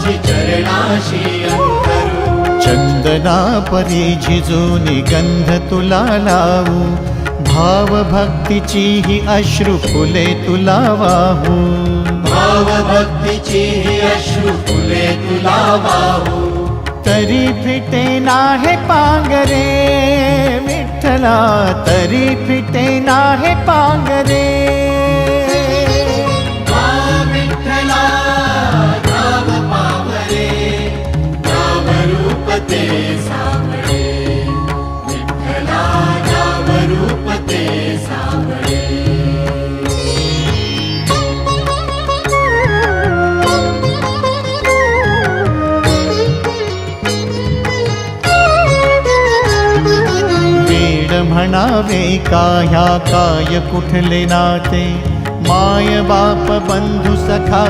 माझी चरणाशी अंतरू। चंदना परी झिजूनी गंध तुला लावू, भाव भक्तीची ही अश्रु फुले तुला वाहू। भाव भक्तीची ही अश्रु फुले तुला वाहू। तरी फिटे नाहे पांगरे विठ्ठला, तरी फिटे नाहे पांगरे। विठ्ठला नाव पावरे, नाव रूप ते सावळे। विठ्ठला नाव रूप ते सावळे। म्हणावे काह्या काय कुठले नाते, माय बाप बंधु सखा